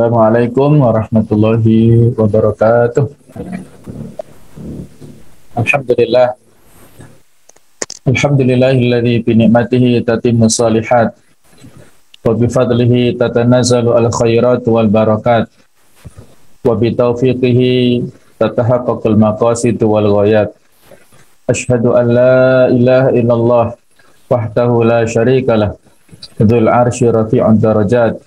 Assalamualaikum warahmatullahi wabarakatuh. Alhamdulillah. Alhamdulillahilladzi bi ni'matihi tatimmu shalihat wa bi fadlihi tatanazzalu al khairat wal barakat wa bi taufiqihi tatahaqqaqul maqasid wal ghayat. Asyhadu an la ilaha illallah wahdahu la syarikalah dzul arsy rafi'un darajat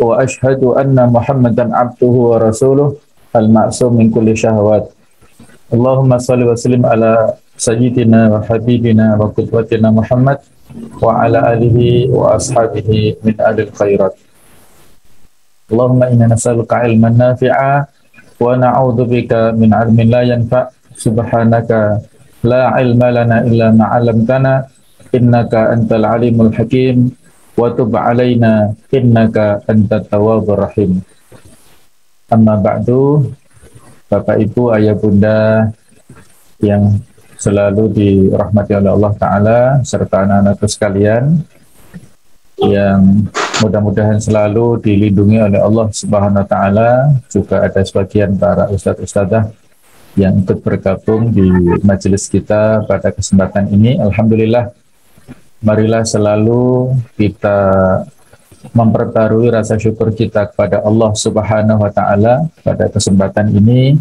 wa asyhadu anna Muhammadan abduhu wa rasuluh al-ma'sum min kulli syahwat. Allahumma salli wa sallim ala sayyidina wa habibina wa qudwatina Muhammad wa ala alihi wa ashabihi min alil khairat. Allahumma inna nas'aluka ilman nafi'a wa na'udzubika min 'ilmin la yanfa'. Subhanaka la ilma lana illa ma 'allamtana innaka antal alimul hakim wa tub 'alaina innaka antat tawwabur rahim. Amma ba'du. Bapak Ibu, Ayah Bunda yang selalu dirahmati oleh Allah Ta'ala serta anak-anakku sekalian yang mudah-mudahan selalu dilindungi oleh Allah Subhanahu Wa Ta'ala. Juga ada sebagian para ustadz-ustadzah yang ikut bergabung di majelis kita pada kesempatan ini. Alhamdulillah, marilah selalu kita memperbarui rasa syukur kita kepada Allah Subhanahu wa Ta'ala. Pada kesempatan ini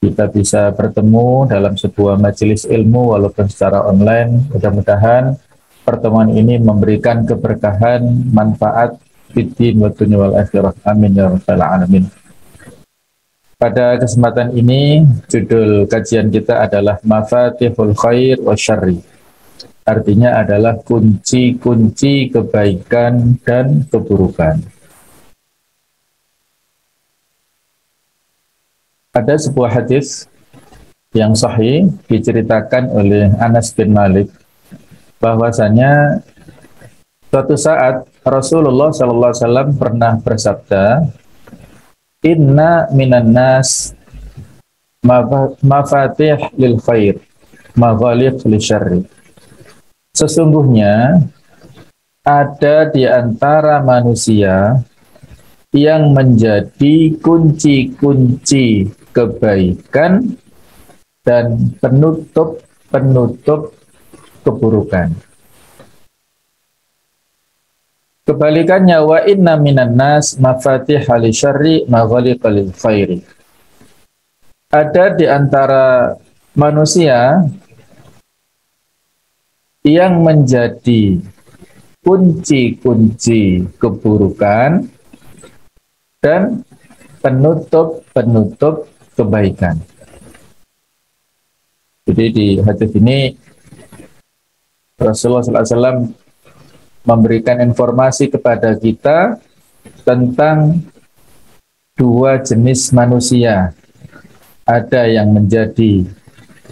kita bisa bertemu dalam sebuah majelis ilmu walaupun secara online. Mudah-mudahan pertemuan ini memberikan keberkahan, manfaat fiddin wa dunya wal akhirah. Amin ya rabbal alamin. Pada kesempatan ini judul kajian kita adalah Mafatihul Khair wa Syarri. Artinya adalah kunci-kunci kebaikan dan keburukan. Ada sebuah hadis yang sahih diceritakan oleh Anas bin Malik bahwasanya suatu saat Rasulullah SAW pernah bersabda, "Inna minan nas mafatih lil khair, maghaliq lil syarri." Sesungguhnya ada di antara manusia yang menjadi kunci-kunci kebaikan dan penutup-penutup keburukan. Kebalikannya, wa inna minan nas mafatihal syarri maghaliqal khairi. Ada di antara manusia yang menjadi kunci-kunci keburukan dan penutup-penutup kebaikan. Jadi di hadis ini Rasulullah SAW memberikan informasi kepada kita tentang dua jenis manusia. Ada yang menjadi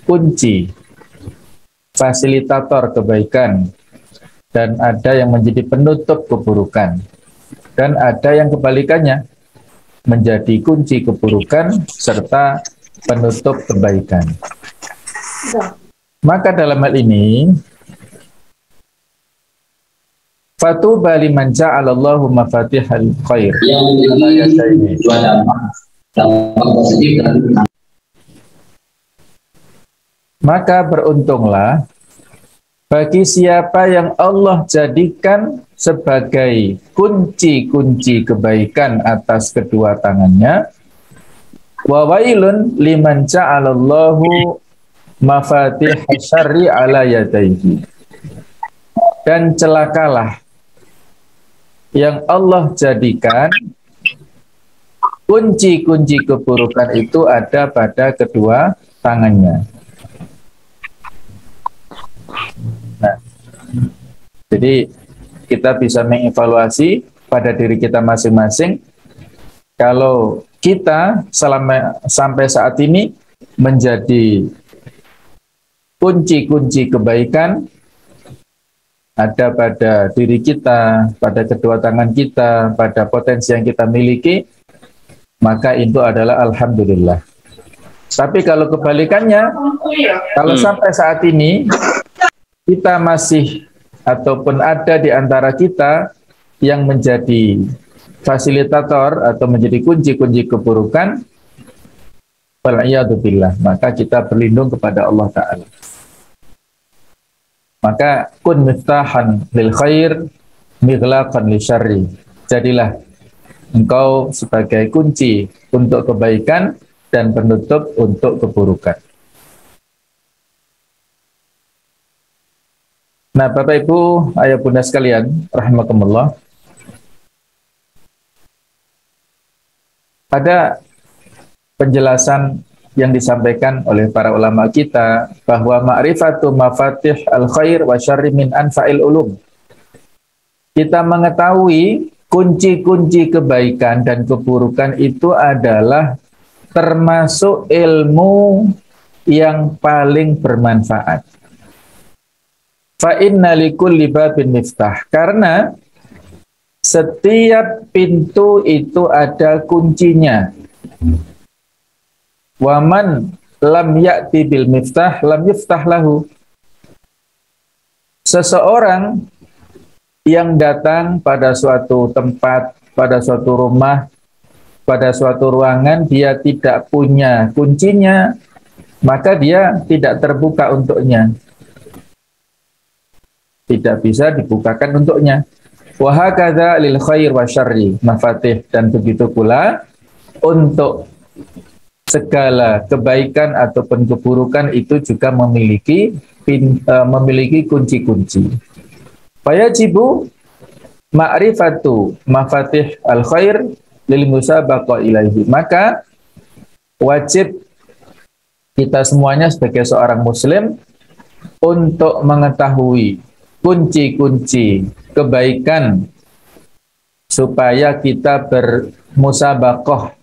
kunci fasilitator kebaikan dan ada yang menjadi penutup keburukan dan ada yang kebalikannya menjadi kunci keburukan serta penutup kebaikan. Maka dalam hal ini fatuba liman ja'alallahu mafatihal khair. Maka beruntunglah bagi siapa yang Allah jadikan sebagai kunci-kunci kebaikan atas kedua tangannya. Wa wailun liman ja'alallahu mafatih syarri ala yadayhi. Dan celakalah yang Allah jadikan kunci-kunci keburukan itu ada pada kedua tangannya. Nah, jadi kita bisa mengevaluasi pada diri kita masing-masing. Kalau kita sampai saat ini menjadi kunci-kunci kebaikan ada pada diri kita, pada kedua tangan kita, pada potensi yang kita miliki, maka itu adalah alhamdulillah. Tapi kalau kebalikannya, kalau sampai saat ini kita masih ataupun ada di antara kita yang menjadi fasilitator atau menjadi kunci-kunci keburukan, wal'iyadzubillah, maka kita berlindung kepada Allah Ta'ala. Maka kun miftahan lil khair mighlaqan li syarri. Jadilah engkau sebagai kunci untuk kebaikan dan penutup untuk keburukan. Nah, Bapak Ibu, ayah bunda sekalian, rahimakumullah. Ada penjelasan yang disampaikan oleh para ulama kita bahwa ma'rifatu mafatih al-khair wa syarri min anfa'il ulum. Kita mengetahui kunci-kunci kebaikan dan keburukan itu adalah termasuk ilmu yang paling bermanfaat. Fa inna likulli babin miftah, karena setiap pintu itu ada kuncinya. Waman lam ya'ti bil miftah lam yuftah lahu. Seseorang yang datang pada suatu tempat, pada suatu rumah, pada suatu ruangan, dia tidak punya kuncinya, maka dia tidak terbuka untuknya. Tidak bisa dibukakan untuknya. Wa hakadza lil khair wa syarri mafatih, dan begitu pula untuk segala kebaikan ataupun keburukan itu juga memiliki kunci-kunci. Fayajibu ma'rifatu mafatih al-khair lil musabaqa ilaihi. Maka wajib kita semuanya sebagai seorang muslim untuk mengetahui kunci-kunci kebaikan supaya kita bermusabaqah,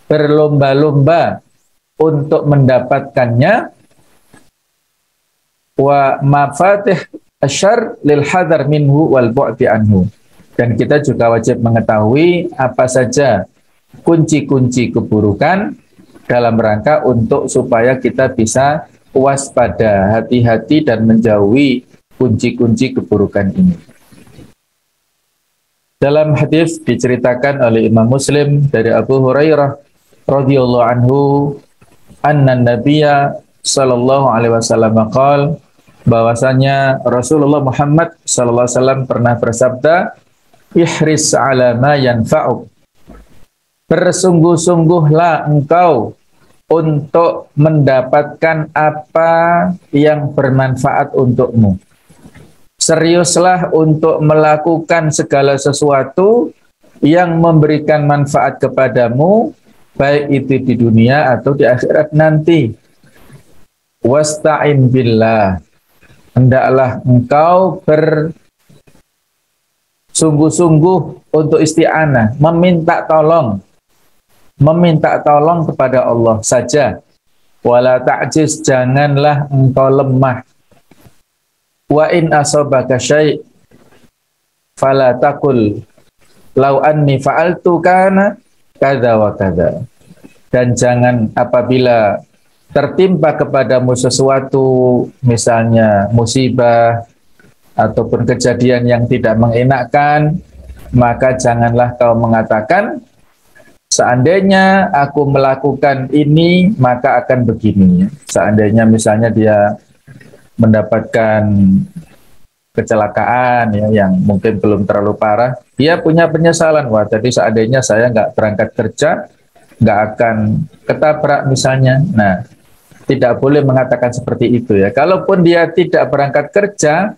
berlomba-lomba untuk mendapatkannya. Wa mafatih asyar lil hadar minhu wal bu'ti anhu. Dan kita juga wajib mengetahui apa saja kunci-kunci keburukan dalam rangka untuk supaya kita bisa waspada, hati-hati dan menjauhi kunci-kunci keburukan ini. Dalam hadis diceritakan oleh Imam Muslim dari Abu Hurairah radhiyallahu anhu, anna nabiyya sallallahu alaihi wasallam qaal, bahwasanya Rasulullah Muhammad sallallahu alaihi wasallam pernah bersabda, ihris ala ma yanfa'uk. Bersungguh-sungguhlah engkau untuk mendapatkan apa yang bermanfaat untukmu. Seriuslah untuk melakukan segala sesuatu yang memberikan manfaat kepadamu, baik itu di dunia atau di akhirat nanti. Wasta'in billah. Hendaklah engkau bersungguh-sungguh untuk isti'anah, meminta tolong kepada Allah saja. Wala ta'jiz, janganlah engkau lemah. Wa in asabaka syai' fala taqul law anni fa'altu kana kadza wa kadza. Dan jangan apabila tertimpa kepadamu sesuatu, misalnya musibah ataupun kejadian yang tidak mengenakkan, maka janganlah kau mengatakan, seandainya aku melakukan ini maka akan begini. Seandainya misalnya dia mendapatkan kecelakaan ya, yang mungkin belum terlalu parah, dia punya penyesalan, wah tadi seandainya saya nggak berangkat kerja, nggak akan ketabrak misalnya. Nah, tidak boleh mengatakan seperti itu ya. Kalaupun dia tidak berangkat kerja,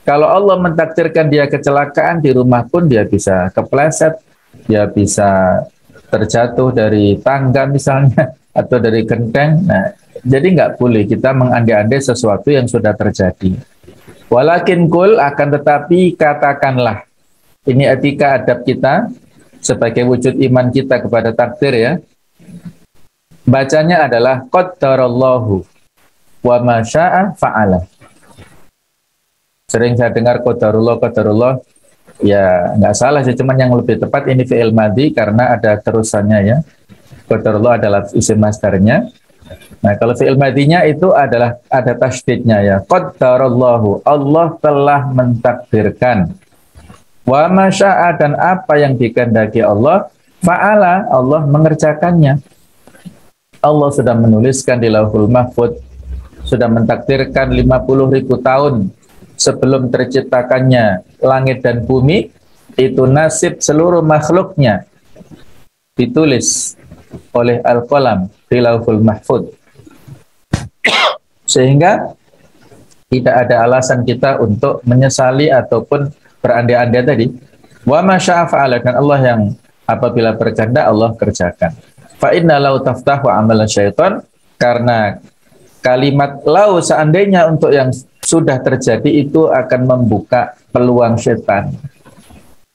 kalau Allah mentakdirkan dia kecelakaan, di rumah pun dia bisa kepleset, dia bisa terjatuh dari tangga misalnya, atau dari genteng. Nah, jadi nggak boleh kita mengandai-andai sesuatu yang sudah terjadi. Walakin kul, akan tetapi katakanlah. Ini etika adab kita sebagai wujud iman kita kepada takdir ya. Bacanya adalah qaddarallahu wa ma syaa fa'ala. Sering saya dengar qadarullah, ya nggak salah sih, cuman yang lebih tepat ini fi'il madhi karena ada terusannya ya. Qadarullah adalah isim masdarnya. Nah, kalau fi'il madhinya itu adalah ada tasydidnya ya. Qaddarallahu, Allah telah mentakdirkan. Wa masya'a, dan apa yang dikehendaki Allah, fa'ala, Allah mengerjakannya. Allah sudah menuliskan di Lauhul Mahfuz, sudah mentakdirkan 50.000 tahun sebelum terciptakannya langit dan bumi, itu nasib seluruh makhluknya ditulis oleh Al-Qalam di Lauhul Mahfuz. Sehingga tidak ada alasan kita untuk menyesali ataupun berandai-andai tadi. Wa ma syaa fa'ala, dan Allah yang apabila berkehendak Allah kerjakan. Fa inna lau taftahu amalan syaitan, karena kalimat lau seandainya untuk yang sudah terjadi itu akan membuka peluang setan,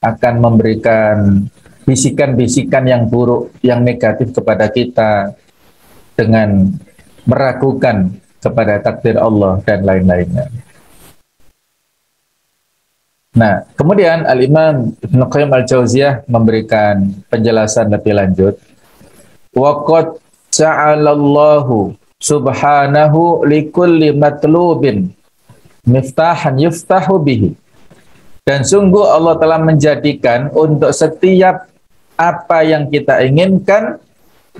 akan memberikan bisikan-bisikan yang buruk, yang negatif kepada kita dengan meragukan kepada takdir Allah dan lain-lainnya. Nah, kemudian Al-Imam Ibnu Qayyim Al-Jauziyah memberikan penjelasan lebih lanjut. Waqad ja'alallahu subhanahu likulli matlubin miftahan yuftahu bihi. Dan sungguh Allah telah menjadikan untuk setiap apa yang kita inginkan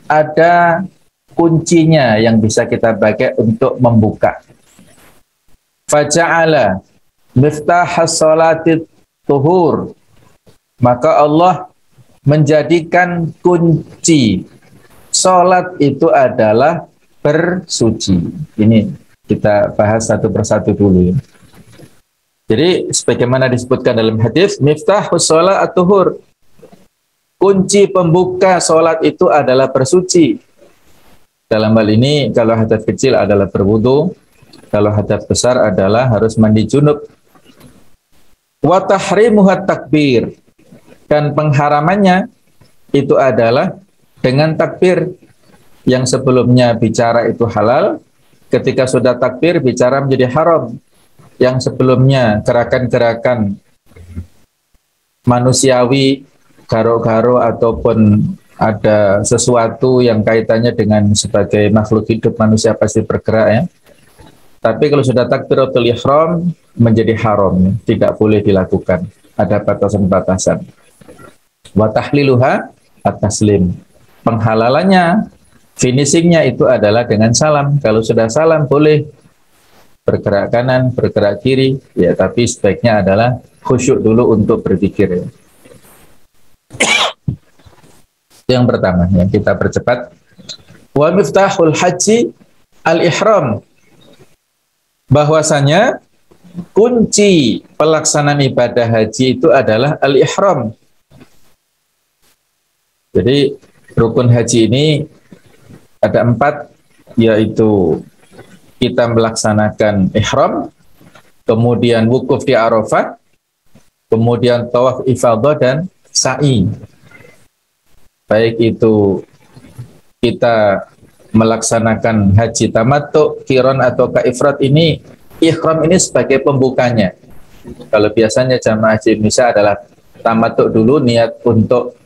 ada kuncinya yang bisa kita pakai untuk membuka. Faja'ala miftahas sholati tuhur, maka Allah menjadikan kunci sholat itu adalah bersuci. Ini kita bahas satu persatu dulu. Jadi sebagaimana disebutkan dalam hadis, miftahus sholat at-tuhur, kunci pembuka sholat itu adalah bersuci. Dalam hal ini, kalau hadas kecil adalah berwudu, kalau hadas besar adalah harus mandi junub. Wa tahrimuhat takbir, dan pengharamannya itu adalah dengan takbir. Yang sebelumnya bicara itu halal, ketika sudah takbir bicara menjadi haram. Yang sebelumnya gerakan-gerakan manusiawi, garo-garo ataupun ada sesuatu yang kaitannya dengan sebagai makhluk hidup, manusia pasti bergerak ya. Tapi kalau sudah takbiratul ihram menjadi haram, tidak boleh dilakukan. Ada batasan-batasan. Wa tahliluha at-taslim. Penghalalannya, finishingnya itu adalah dengan salam. Kalau sudah salam boleh bergerak kanan, bergerak kiri, ya, tapi sebaiknya adalah khusyuk dulu untuk berzikir ya. Yang pertama yang kita percepat, wa miftahul haji al-ihram, bahwasanya kunci pelaksanaan ibadah haji itu adalah al-ihram. Jadi rukun haji ini ada 4, yaitu kita melaksanakan ihram, kemudian wukuf di Arafah, kemudian tawaf ifadah dan sa'i. Baik itu kita melaksanakan haji tamattu, qiran atau ifrad, ini ihram ini sebagai pembukanya. Kalau biasanya jamaah haji Indonesia adalah tamattu dulu, niat untuk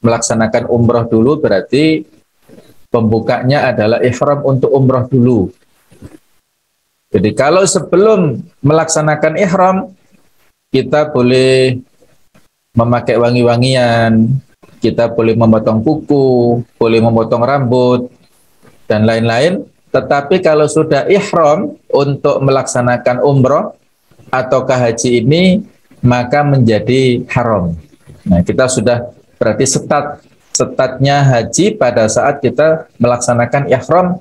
melaksanakan umroh dulu, berarti pembukanya adalah ihram untuk umroh dulu. Jadi kalau sebelum melaksanakan ihram kita boleh memakai wangi-wangian, kita boleh memotong kuku, boleh memotong rambut, dan lain-lain. Tetapi kalau sudah ihram untuk melaksanakan umroh ataukah haji ini, maka menjadi haram. Nah, kita sudah berarti statnya haji pada saat kita melaksanakan ihram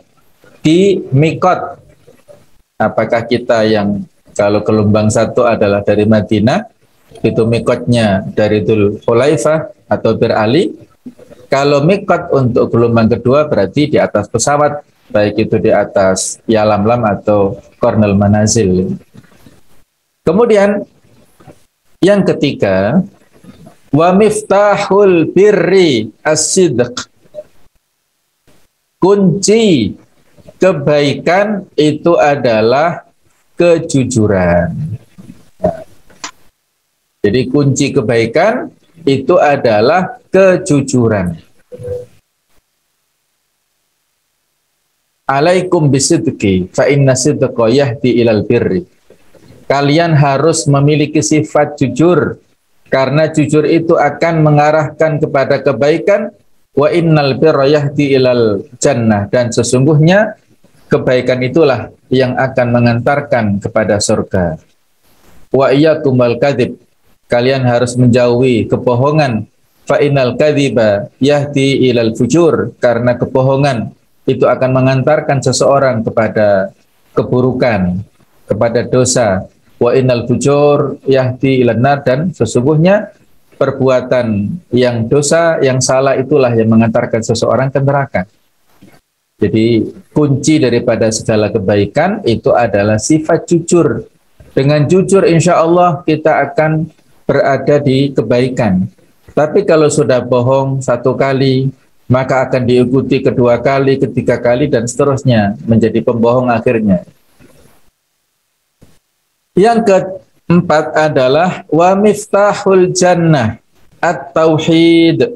di mikot. Apakah kita yang kalau gelombang 1 adalah dari Madinah, itu mikotnya dari Dzul Hulaifah atau Bir Ali. Kalau mikot untuk gelombang kedua berarti di atas pesawat, baik itu di atas Yalamlam atau Kornel Manazil. Kemudian yang ketiga, wa miftahul birri as-sidq, kunci kebaikan itu adalah kejujuran. Jadi kunci kebaikan itu adalah kejujuran. Alaikum bisidqi fa inna sidqa yahdi ilal birri. Kalian harus memiliki sifat jujur, Karena jujur itu akan mengarahkan kepada kebaikan. Wa innal birra yahdi ilal jannah, dan sesungguhnya kebaikan itulah yang akan mengantarkan kepada surga. Wa iyyakum wal kadzib, kalian harus menjauhi kebohongan. Fa innal kadziba yahdi ilal fujur, karena kebohongan itu akan mengantarkan seseorang kepada keburukan, kepada dosa. Wa innal fujur yahdi ilan nar, dan sesungguhnya perbuatan yang dosa, yang salah itulah yang mengantarkan seseorang ke neraka. Jadi kunci daripada segala kebaikan itu adalah sifat jujur. Dengan jujur insya Allah kita akan berada di kebaikan. Tapi kalau sudah bohong satu kali, maka akan diikuti kedua kali, ketiga kali, dan seterusnya, menjadi pembohong akhirnya. Yang keempat adalah wa miftahul jannah at-tauhid,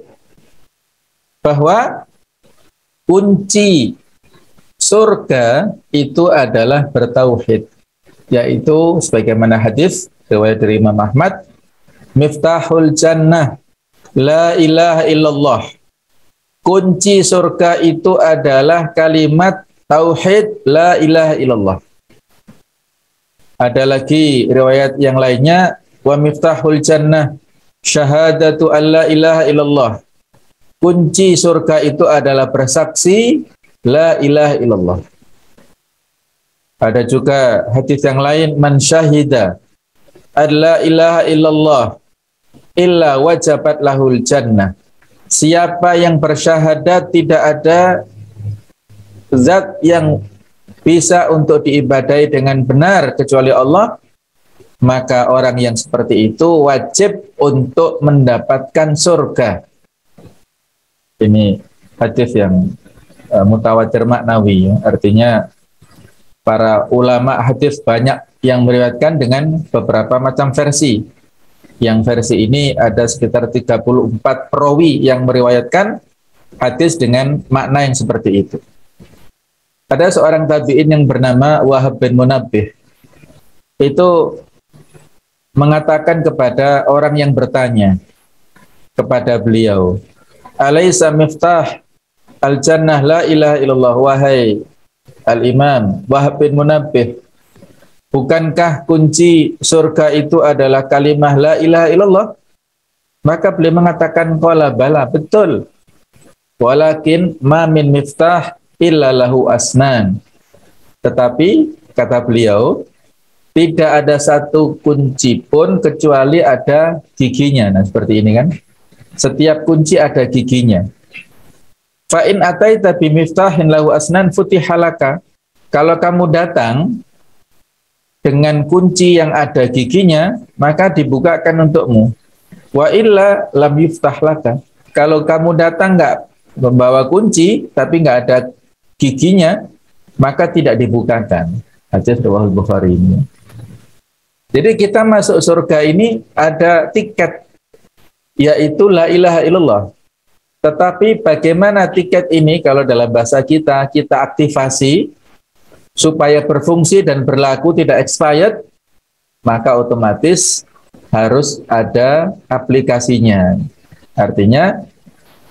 bahwa kunci surga itu adalah bertauhid, yaitu sebagaimana hadis riwayat dari Imam Ahmad, miftahul jannah la ilaha illallah, kunci surga itu adalah kalimat tauhid la ilaha illallah. Ada lagi riwayat yang lainnya, wa miftahul jannah syahadatu an la ilaha illallah, kunci surga itu adalah bersaksi la ilaha illallah. Ada juga hadis yang lain, man syahida an la ilaha illallah illa wajabat lahul jannah, siapa yang bersyahadat tidak ada zat yang bisa untuk diibadai dengan benar kecuali Allah, maka orang yang seperti itu wajib untuk mendapatkan surga. Ini hadis yang mutawatir maknawi, artinya para ulama hadis banyak yang meriwayatkan dengan beberapa macam versi. Yang versi ini ada sekitar 34 perawi yang meriwayatkan hadis dengan makna yang seperti itu. Ada seorang tabi'in yang bernama Wahab bin Munabbih. Itu mengatakan kepada orang yang bertanya kepada beliau, alaysa miftah al-jannah la ilaha illallah, wahai al-imam Wahab bin Munabbih, bukankah kunci surga itu adalah kalimah la ilaha illallah? Maka beliau mengatakan, qala bala, betul. Walakin ma min miftah illa lahu asnan. Tetapi kata beliau, tidak ada satu kunci pun kecuali ada giginya. Nah, seperti ini kan. Setiap kunci ada giginya. Fa in ataita bi miftahin lahu asnan futihalaka. Kalau kamu datang dengan kunci yang ada giginya, maka dibukakan untukmu. Wa illa lam yuftah laka. Kalau kamu datang enggak membawa kunci tapi enggak ada giginya, maka tidak dibukakan. Hadis riwayat Bukhari ini. Jadi kita masuk surga ini ada tiket, yaitu la ilaha illallah. Tetapi bagaimana tiket ini kalau dalam bahasa kita aktifasi supaya berfungsi dan berlaku tidak expired, maka otomatis harus ada aplikasinya. Artinya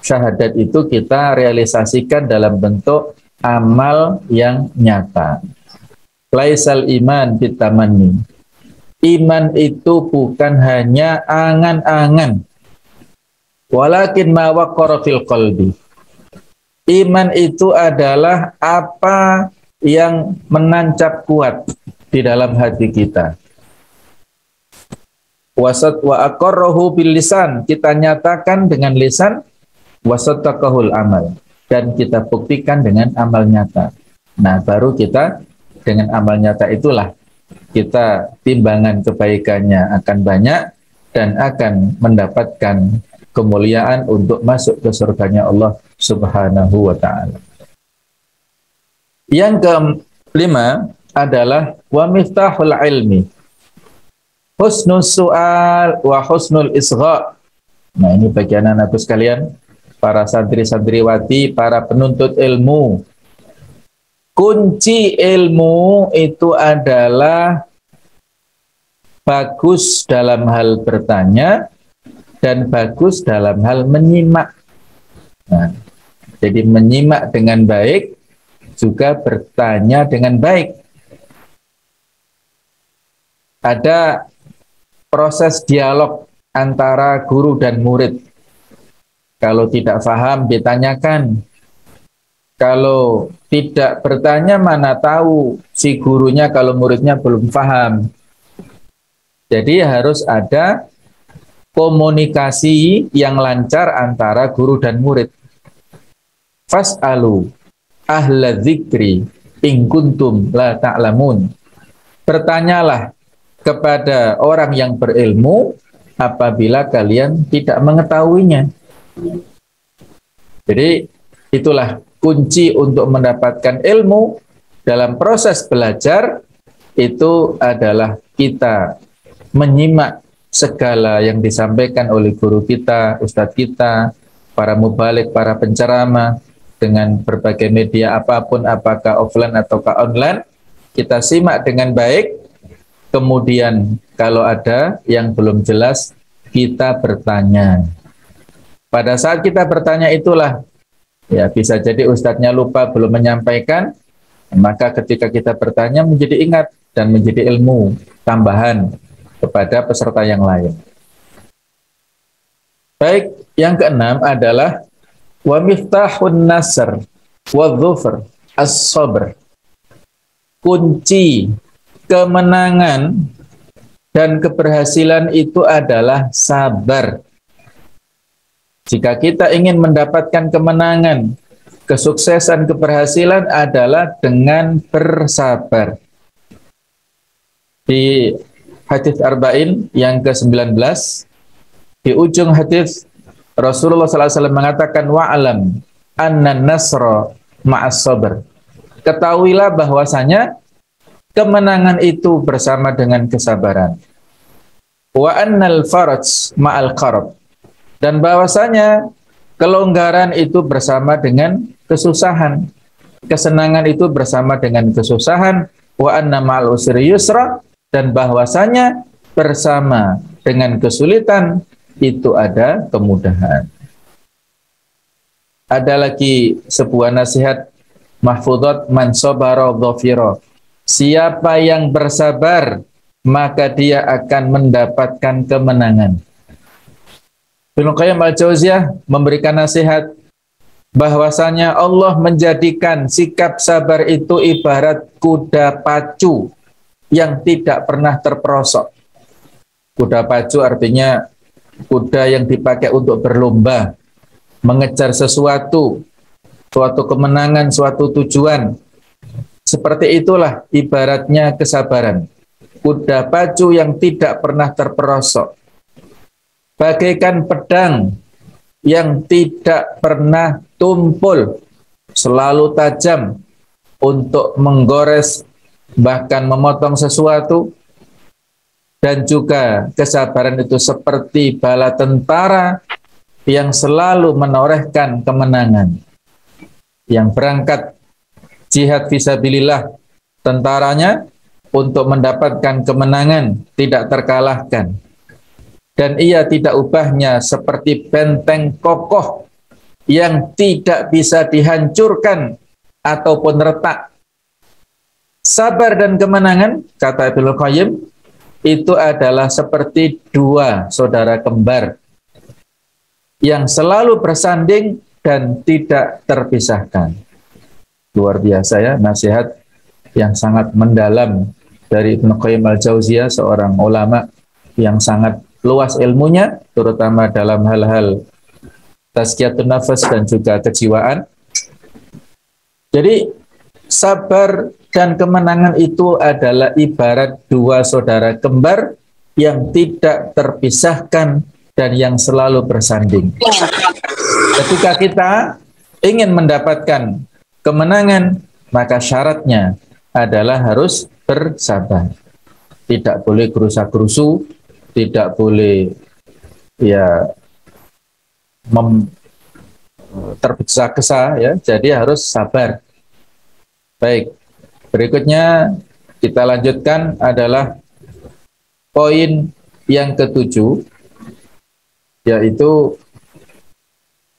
syahadat itu kita realisasikan dalam bentuk amal yang nyata. Laisal iman bitamanni. Iman itu bukan hanya angan-angan. Walakin ma waqara fil qalbi. Iman itu adalah apa yang menancap kuat di dalam hati kita. Wasat wa aqarrahu bil lisan, kita nyatakan dengan lisan, wasattaqahul amal, dan kita buktikan dengan amal nyata. Nah, baru kita dengan amal nyata itulah kita timbangan kebaikannya akan banyak dan akan mendapatkan kemuliaan untuk masuk ke surganya Allah Subhanahu wa ta'ala. Yang kelima adalah wa miftahul ilmi husnul su'al wa husnul isgha. Nah, ini bagi anak-anakku sekalian, para santri-santriwati, para penuntut ilmu. Kunci ilmu itu adalah bagus dalam hal bertanya dan bagus dalam hal menyimak. Nah, jadi menyimak dengan baik, juga bertanya dengan baik. Ada proses dialog antara guru dan murid. Kalau tidak paham, ditanyakan. Kalau tidak bertanya, mana tahu si gurunya kalau muridnya belum paham. Jadi harus ada komunikasi yang lancar antara guru dan murid. Fas'alu ahla dzikri in kuntum la ta'lamun. Bertanyalah kepada orang yang berilmu apabila kalian tidak mengetahuinya. Jadi itulah kunci untuk mendapatkan ilmu dalam proses belajar, itu adalah kita menyimak segala yang disampaikan oleh guru kita, ustadz kita, para mubalik, para penceramah, dengan berbagai media apapun, apakah offline ataukah online, kita simak dengan baik. Kemudian kalau ada yang belum jelas, kita bertanya. Pada saat kita bertanya itulah, ya bisa jadi ustadznya lupa belum menyampaikan, maka ketika kita bertanya menjadi ingat dan menjadi ilmu tambahan kepada peserta yang lain. Baik, yang keenam adalah wa miftahun nasr wa dhufr as-sabr. Kunci kemenangan dan keberhasilan itu adalah sabar. Jika kita ingin mendapatkan kemenangan, kesuksesan, keberhasilan adalah dengan bersabar. Di hadis Arba'in yang ke-19, di ujung hadis Rasulullah SAW mengatakan wa'alam anna nasra ma'as sabr. Ketahuilah bahwasanya kemenangan itu bersama dengan kesabaran. Wa annal faraj ma'al qarab. Dan bahwasanya kelonggaran itu bersama dengan kesusahan. Kesenangan itu bersama dengan kesusahan. Wa anna ma'al usri yusra. Dan bahwasanya bersama dengan kesulitan itu ada kemudahan. Ada lagi sebuah nasihat mahfudhat man sabara dhafira. Siapa yang bersabar, maka dia akan mendapatkan kemenangan. Ibnu Qayyim al-Jauziyah memberikan nasihat bahwasanya Allah menjadikan sikap sabar itu ibarat kuda pacu yang tidak pernah terperosok. Kuda pacu artinya kuda yang dipakai untuk berlomba, mengejar sesuatu, suatu kemenangan, suatu tujuan. Seperti itulah ibaratnya kesabaran. Kuda pacu yang tidak pernah terperosok. Bagaikan pedang yang tidak pernah tumpul, selalu tajam untuk menggores, bahkan memotong sesuatu. Dan juga kesabaran itu seperti bala tentara yang selalu menorehkan kemenangan. Yang berangkat jihad fisabilillah, tentaranya untuk mendapatkan kemenangan tidak terkalahkan. Dan ia tidak ubahnya seperti benteng kokoh yang tidak bisa dihancurkan ataupun retak. Sabar dan kemenangan, kata Ibnu Qayyim, itu adalah seperti dua saudara kembar yang selalu bersanding dan tidak terpisahkan. Luar biasa ya, nasihat yang sangat mendalam dari Ibnu Qayyim al-Jauziyah, seorang ulama yang sangat luas ilmunya, terutama dalam hal-hal tazkiyatun nafas dan juga kejiwaan. Jadi sabar dan kemenangan itu adalah ibarat dua saudara kembar yang tidak terpisahkan dan yang selalu bersanding. Ketika kita ingin mendapatkan kemenangan, maka syaratnya adalah harus bersabar. Tidak boleh gerusa-gerusu, tidak boleh ya tergesa-gesa ya. Jadi harus sabar. Baik. Berikutnya kita lanjutkan adalah poin yang ketujuh, yaitu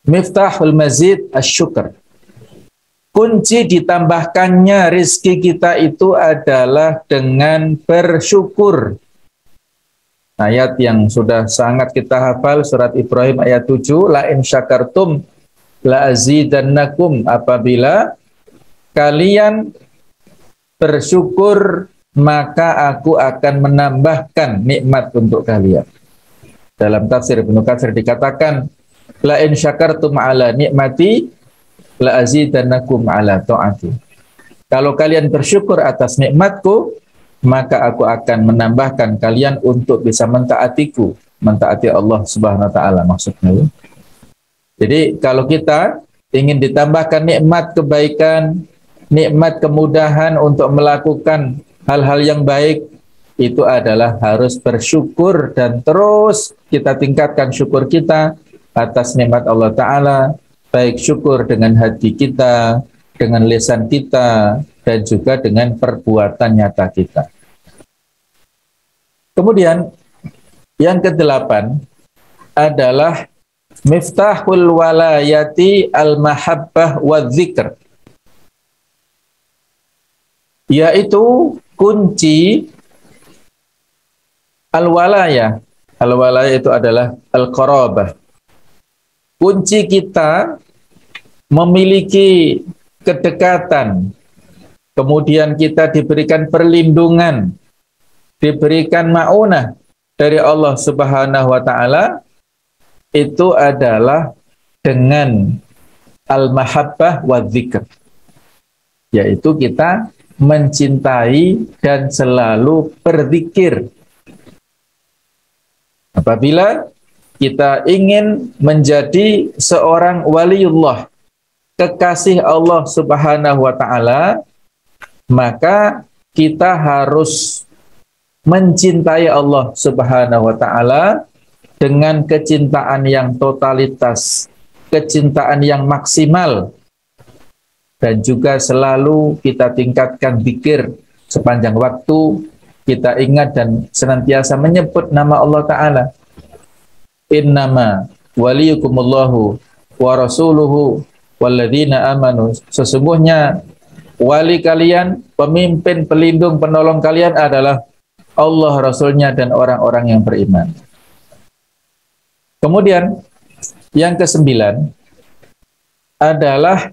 miftahul mazid asyukr. Kunci ditambahkannya rizki kita itu adalah dengan bersyukur. Ayat yang sudah sangat kita hafal, surat Ibrahim ayat 7, la in syakartum la azidannakum, apabila kalian bersyukur maka aku akan menambahkan nikmat untuk kalian. Dalam tafsir Ibnu Katsir dikatakan la in syakartum ala nikmati la azidannakum ala ta'ati. Kalau kalian bersyukur atas nikmatku, maka aku akan menambahkan kalian untuk bisa mentaatiku, mentaati Allah Subhanahu wa taala maksudnya. Jadi kalau kita ingin ditambahkan nikmat kebaikan, nikmat kemudahan untuk melakukan hal-hal yang baik, itu adalah harus bersyukur dan terus kita tingkatkan syukur kita atas nikmat Allah taala, baik syukur dengan hati kita, dengan lisan kita, dan juga dengan perbuatan nyata kita. Kemudian yang ke-8 adalah miftahul walayati al-mahabbah wa dzikr, yaitu kunci al-walaya. Al-walaya itu adalah al-qarabah. Kunci kita memiliki kedekatan, kemudian kita diberikan perlindungan, diberikan ma'unah dari Allah Subhanahu wa taala, itu adalah dengan al-mahabbah wa dzikr, yaitu kita mencintai dan selalu berzikir. Apabila kita ingin menjadi seorang waliullah, kekasih Allah Subhanahu wa taala, maka kita harus mencintai Allah Subhanahu wa taala dengan kecintaan yang totalitas, kecintaan yang maksimal, dan juga selalu kita tingkatkan zikir sepanjang waktu, kita ingat dan senantiasa menyebut nama Allah taala. Innama waliyukumullahu wa rasuluhu walladzina amanu, sesungguhnya wali kalian, pemimpin, pelindung, penolong kalian adalah Allah, Rasulnya, dan orang-orang yang beriman. Kemudian yang ke-9 adalah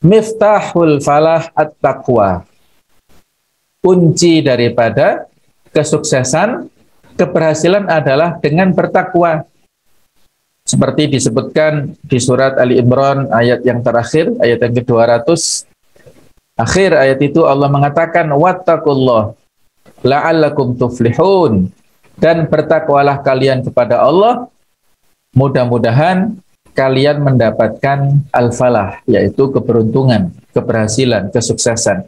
miftahul falah at-taqwa. Kunci daripada kesuksesan, keberhasilan adalah dengan bertakwa. Seperti disebutkan di surat Ali Imran ayat yang terakhir, ayat yang ke-200. Akhir ayat itu Allah mengatakan wattaqullah la'allakum tuflihun, dan bertakwalah kalian kepada Allah, mudah-mudahan kalian mendapatkan al-falah, yaitu keberuntungan, keberhasilan, kesuksesan.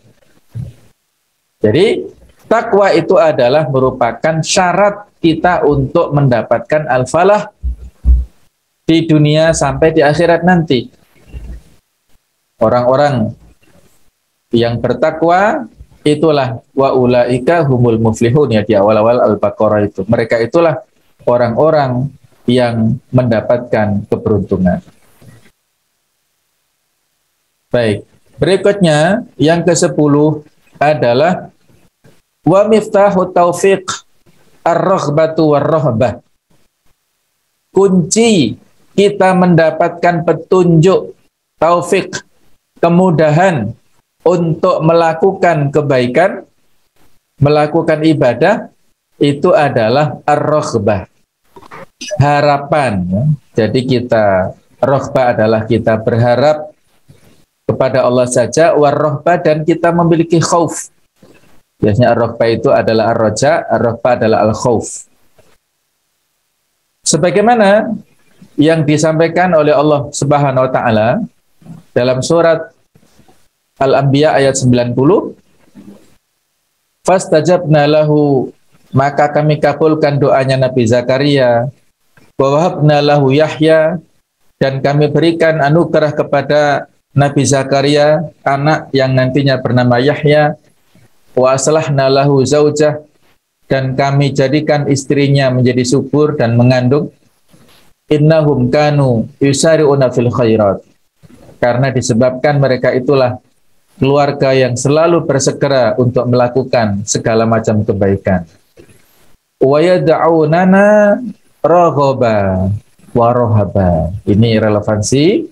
Jadi takwa itu adalah merupakan syarat kita untuk mendapatkan al-falah di dunia sampai di akhirat nanti. Orang-orang yang bertakwa itulah wa ulaika humul muflihun, ya, di awal-awal Al-Baqarah itu. Mereka itulah orang-orang yang mendapatkan keberuntungan. Baik, berikutnya yang ke-10 adalah wa miftahu taufiq ar-raghbatu war-rahbah. Kunci kita mendapatkan petunjuk, taufik, kemudahan untuk melakukan kebaikan, melakukan ibadah, itu adalah ar-raghbah, harapan. Jadi kita, raghbah adalah kita berharap kepada Allah saja, war-rahbah, dan kita memiliki khauf. Biasanya ar-raghbah itu adalah ar-raja, ar-rahbah adalah al-khauf. Sebagaimana yang disampaikan oleh Allah Subhanahu wa taala dalam surat Al-Anbiya ayat 90, fastajabna lahu, maka kami kabulkan doanya Nabi Zakaria, wa wahabna lahu Yahya, dan kami berikan anugerah kepada Nabi Zakaria anak yang nantinya bernama Yahya, wa aslahna lahu zaujah, dan kami jadikan istrinya menjadi subur dan mengandung. innahum kanu yusari'una fil khairat. Karena disebabkan mereka itulah keluarga yang selalu bersegera untuk melakukan segala macam kebaikan. Wa yad'unana raghaba wa rahaba. Ini relevansi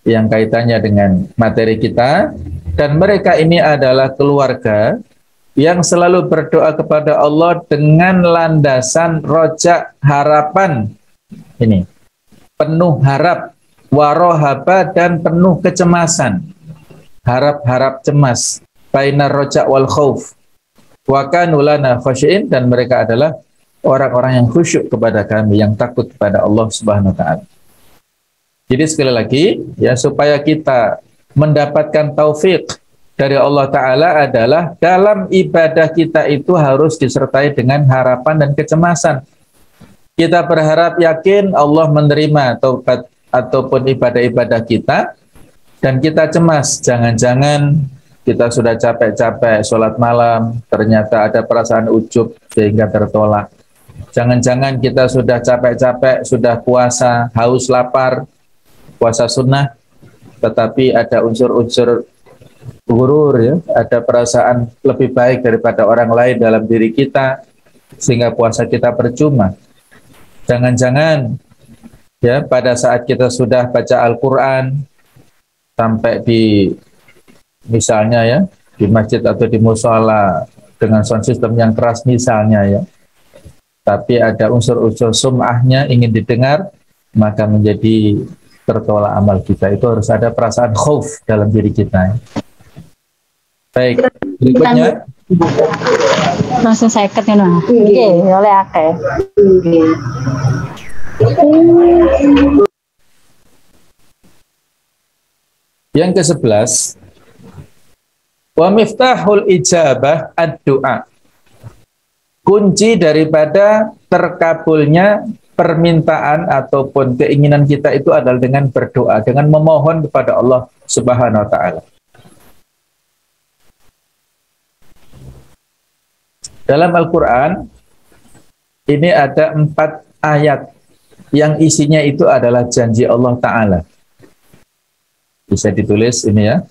yang kaitannya dengan materi kita, dan mereka ini adalah keluarga yang selalu berdoa kepada Allah dengan landasan rojak harapan. Ini penuh harap, warohaba, dan penuh kecemasan. Harap-harap cemas, bainar rojak wal khauf, wa kanu lana khashi'in, dan mereka adalah orang-orang yang khusyuk kepada kami, yang takut kepada Allah Subhanahu wa taala. Jadi sekali lagi ya, supaya kita mendapatkan taufik dari Allah Ta'ala adalah dalam ibadah kita itu harus disertai dengan harapan dan kecemasan. Kita berharap yakin Allah menerima taubat ataupun ibadah-ibadah kita, dan kita cemas, jangan-jangan kita sudah capek-capek sholat malam, ternyata ada perasaan ujub sehingga tertolak. Jangan-jangan kita sudah capek-capek, sudah puasa, haus lapar, puasa sunnah, tetapi ada unsur-unsur gurur, ya, ada perasaan lebih baik daripada orang lain dalam diri kita, sehingga puasa kita percuma. Jangan-jangan ya pada saat kita sudah baca Al-Quran sampai di misalnya ya di masjid atau di mushola dengan sound system yang keras misalnya ya, tapi ada unsur-unsur sum'ahnya ingin didengar, maka menjadi tertolak amal kita. Itu harus ada perasaan khauf dalam diri kita. Baik, berikutnya langsung saya ket ya, oleh akeh. Yang ke-11, wa miftahul ijabah ad-du'a. Kunci daripada terkabulnya permintaan ataupun keinginan kita itu adalah dengan berdoa, dengan memohon kepada Allah Subhanahu wa taala. Dalam Al-Quran ini ada 4 ayat yang isinya itu adalah janji Allah Ta'ala. Bisa ditulis ini ya.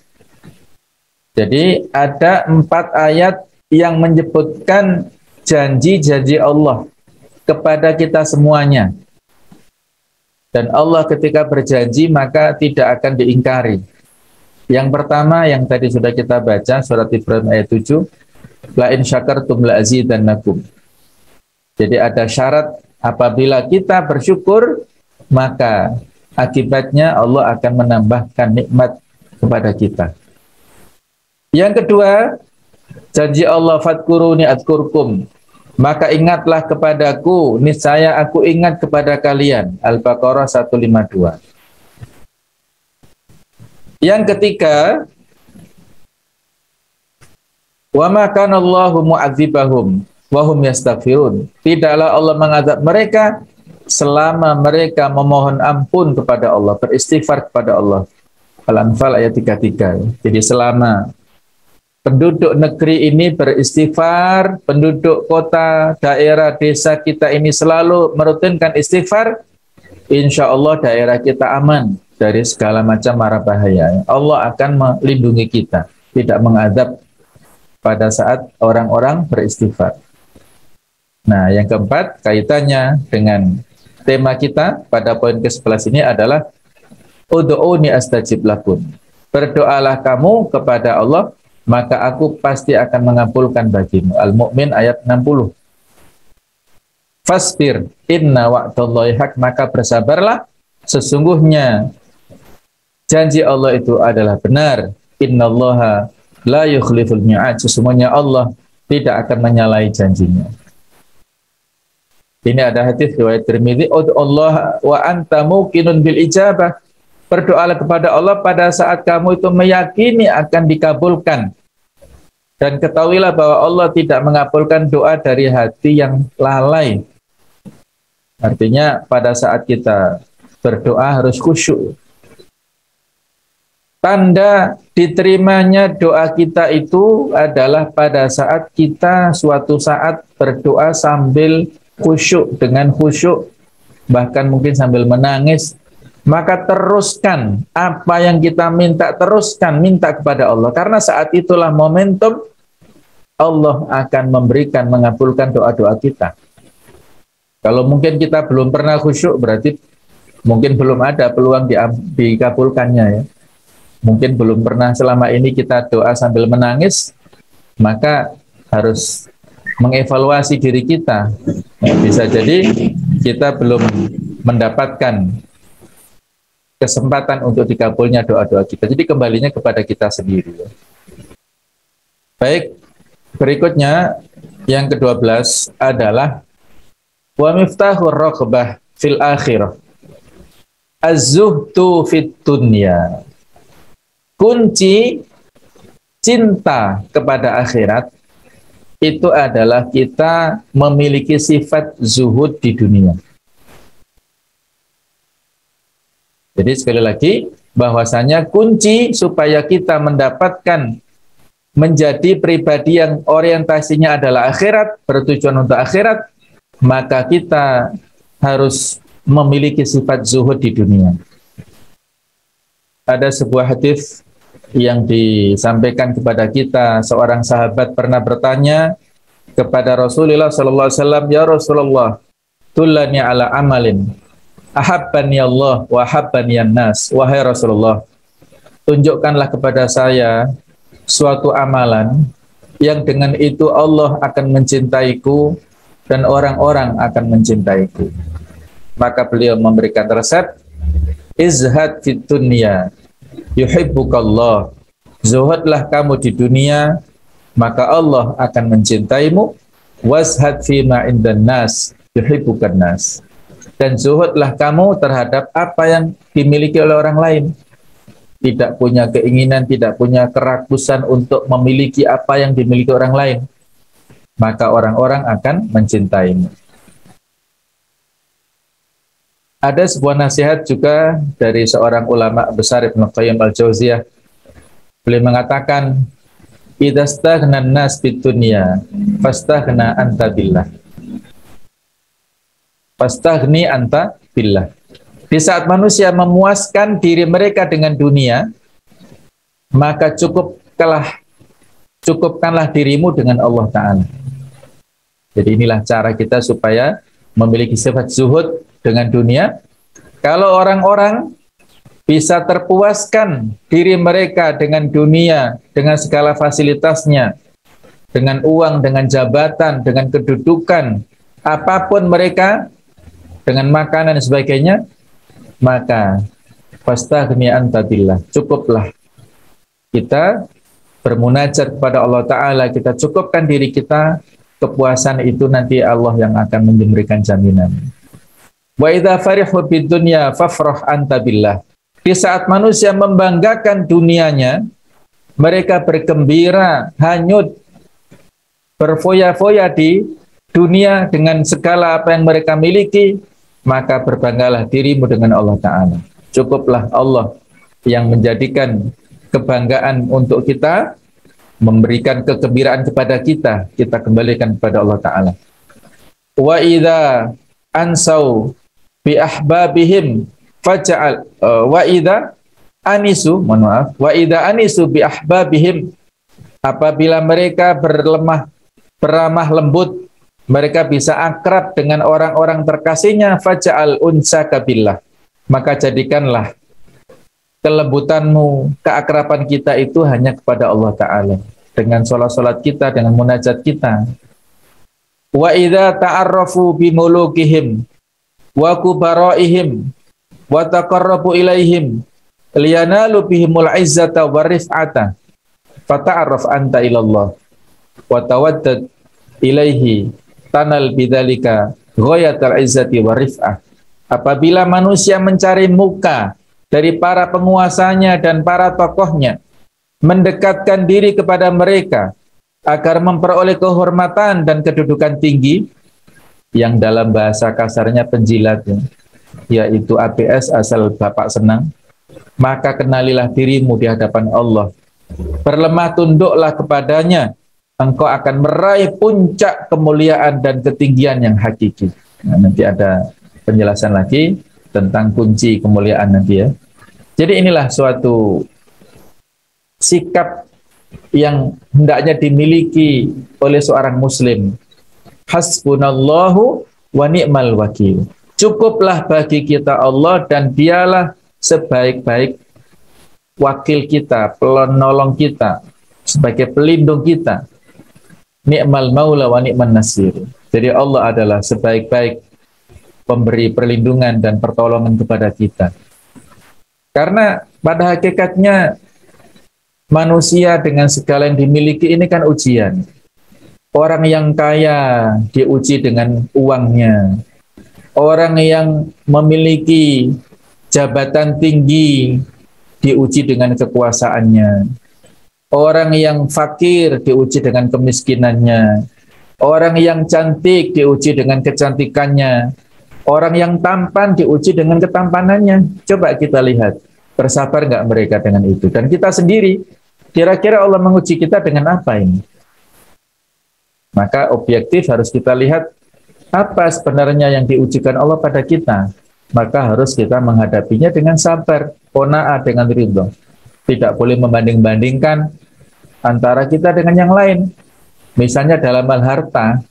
Jadi ada 4 ayat yang menyebutkan janji-janji Allah kepada kita semuanya. Dan Allah ketika berjanji maka tidak akan diingkari. Yang pertama yang tadi sudah kita baca, surat Ibrahim ayat 7, la in syakartum la azidannakum. Jadi ada syarat, apabila kita bersyukur maka akibatnya Allah akan menambahkan nikmat kepada kita. Yang kedua, janji Allah, fadkuruni adkurkum, maka ingatlah kepadaku, niscaya aku ingat kepada kalian. Al-Baqarah 152. Yang ketiga, wa ma kana Allahu mu'adzibahum wa hum yastaghfirun. Tidaklah Allah mengazab mereka selama mereka memohon ampun kepada Allah, beristighfar kepada Allah. Al-Anfal ayat 33. Jadi selama penduduk negeri ini beristighfar, penduduk kota, daerah, desa kita ini selalu merutinkan istighfar, insya Allah daerah kita aman dari segala macam mara bahaya. Allah akan melindungi kita, tidak mengazab pada saat orang-orang beristighfar. Nah, yang keempat, kaitannya dengan tema kita pada poin ke-11 ini adalah ud'uni astajib lakum. Berdoalah kamu kepada Allah, maka aku pasti akan mengabulkan bagimu. Al-Mu'min ayat 60. Fasbir inna wa'dallahi haq, maka bersabarlah, sesungguhnya janji Allah itu adalah benar. Innallaha la yukhliful mi'ad, sesungguhnya Allah tidak akan menyalahi janjinya. Ini ada hadis riwayat Tirmidzi, Allah wa anta muqinun bil ijabah. Berdoalah kepada Allah pada saat kamu itu meyakini akan dikabulkan. Dan ketahuilah bahwa Allah tidak mengabulkan doa dari hati yang lalai. Artinya pada saat kita berdoa harus khusyuk. Tanda diterimanya doa kita itu adalah pada saat kita suatu saat berdoa sambil khusyuk, dengan khusyuk bahkan mungkin sambil menangis, maka teruskan apa yang kita minta, teruskan minta kepada Allah, karena saat itulah momentum Allah akan memberikan, mengabulkan doa-doa kita. Kalau mungkin kita belum pernah khusyuk, berarti mungkin belum ada peluang dikabulkannya ya. Mungkin belum pernah selama ini kita doa sambil menangis, maka harus mengevaluasi diri kita. Nah, bisa jadi kita belum mendapatkan kesempatan untuk dikabulnya doa-doa kita. Jadi kembalinya kepada kita sendiri. Baik, berikutnya yang ke-12 adalah wa miftahur raghbah fil akhirah az-zuhdu fit dunya. Kunci cinta kepada akhirat itu adalah kita memiliki sifat zuhud di dunia. Jadi sekali lagi, bahwasanya kunci supaya kita mendapatkan menjadi pribadi yang orientasinya adalah akhirat, bertujuan untuk akhirat, maka kita harus memiliki sifat zuhud di dunia. Ada sebuah hadis yang disampaikan kepada kita, seorang sahabat pernah bertanya kepada Rasulullah sallallahu alaihi wasallam, "Ya Rasulullah, tullani ala amalin ahabbani Allah wa ahabbani an-nas." Wahai Rasulullah, tunjukkanlah kepada saya suatu amalan yang dengan itu Allah akan mencintaiku dan orang-orang akan mencintaiku. Maka beliau memberikan resep, izhad fit dunya yuhibbukallah. Zuhudlah kamu di dunia, maka Allah akan mencintaimu. Washad fima indan nas yuhibbukan nas. Dan zuhudlah kamu terhadap apa yang dimiliki oleh orang lain. Tidak punya keinginan, tidak punya kerakusan untuk memiliki apa yang dimiliki orang lain, maka orang-orang akan mencintaimu. Ada sebuah nasihat juga dari seorang ulama besar, Ibnu Qayyim al-Jauziyah. Beliau mengatakan, "Idza staghna an-nas bid dunya, fastaghna anta billah." Fastaghni anta billah. Di saat manusia memuaskan diri mereka dengan dunia, maka cukupkanlah dirimu dengan Allah Ta'ala. Jadi inilah cara kita supaya memiliki sifat zuhud dengan dunia. Kalau orang-orang bisa terpuaskan diri mereka dengan dunia, dengan segala fasilitasnya, dengan uang, dengan jabatan, dengan kedudukan, apapun mereka, dengan makanan dan sebagainya, maka fastaghni anta billah, cukuplah kita bermunajat kepada Allah Ta'ala, kita cukupkan diri kita, kepuasan itu nanti Allah yang akan memberikan jaminan. Wa idza farihu bid dunya fafrah anta billah. Di saat manusia membanggakan dunianya, mereka bergembira, hanyut, berfoya-foya di dunia dengan segala apa yang mereka miliki, maka berbanggalah dirimu dengan Allah Ta'ala. Cukuplah Allah yang menjadikan kebanggaan untuk kita, memberikan kegembiraan kepada kita, kita kembalikan kepada Allah Ta'ala. Wa idza ansau bi ahbabihim faj'al wa idza anisu, wa idza anisu bi ahbabihim, apabila mereka beramah lembut, mereka bisa akrab dengan orang-orang terkasihnya, faj'al unsaka billah, maka jadikanlah kelembutanmu, keakraban kita itu hanya kepada Allah Ta'ala, dengan sholat-sholat kita, dengan munajat kita. Wa idza ta'arrafu bi mulukihim wa kubaraihim wa taqarrabu ilaihim liyanalu bihimul izzata wa rif'ata fata'arraf anta ilallah wa tawaddad ilaihi tanal bidzalika ghayatal izzati wa rif'ah. Apabila manusia mencari muka dari para penguasanya dan para tokohnya, mendekatkan diri kepada mereka agar memperoleh kehormatan dan kedudukan tinggi, yang dalam bahasa kasarnya penjilat, yaitu ABS asal Bapak senang, maka kenalilah dirimu di hadapan Allah. Berlemah tunduklah kepadanya, engkau akan meraih puncak kemuliaan dan ketinggian yang hakiki. Nah, nanti ada penjelasan lagi tentang kunci kemuliaan nanti ya. Jadi inilah suatu sikap yang hendaknya dimiliki oleh seorang muslim. Hasbunallahu wa ni'mal wakil. Cukuplah bagi kita Allah dan dialah sebaik-baik wakil kita, penolong kita, sebagai pelindung kita. Ni'mal maula wa ni'man nasir. Jadi Allah adalah sebaik-baik pemberi perlindungan dan pertolongan kepada kita. Karena pada hakikatnya manusia dengan segala yang dimiliki ini kan ujian. Orang yang kaya diuji dengan uangnya. Orang yang memiliki jabatan tinggi diuji dengan kekuasaannya. Orang yang fakir diuji dengan kemiskinannya. Orang yang cantik diuji dengan kecantikannya. Orang yang tampan diuji dengan ketampanannya. Coba kita lihat, bersabar nggak mereka dengan itu? Dan kita sendiri, kira-kira Allah menguji kita dengan apa ini? Maka objektif harus kita lihat, apa sebenarnya yang diujikan Allah pada kita. Maka harus kita menghadapinya dengan sabar, qanaah dengan ridho. Tidak boleh membanding-bandingkan antara kita dengan yang lain. Misalnya dalam hal harta,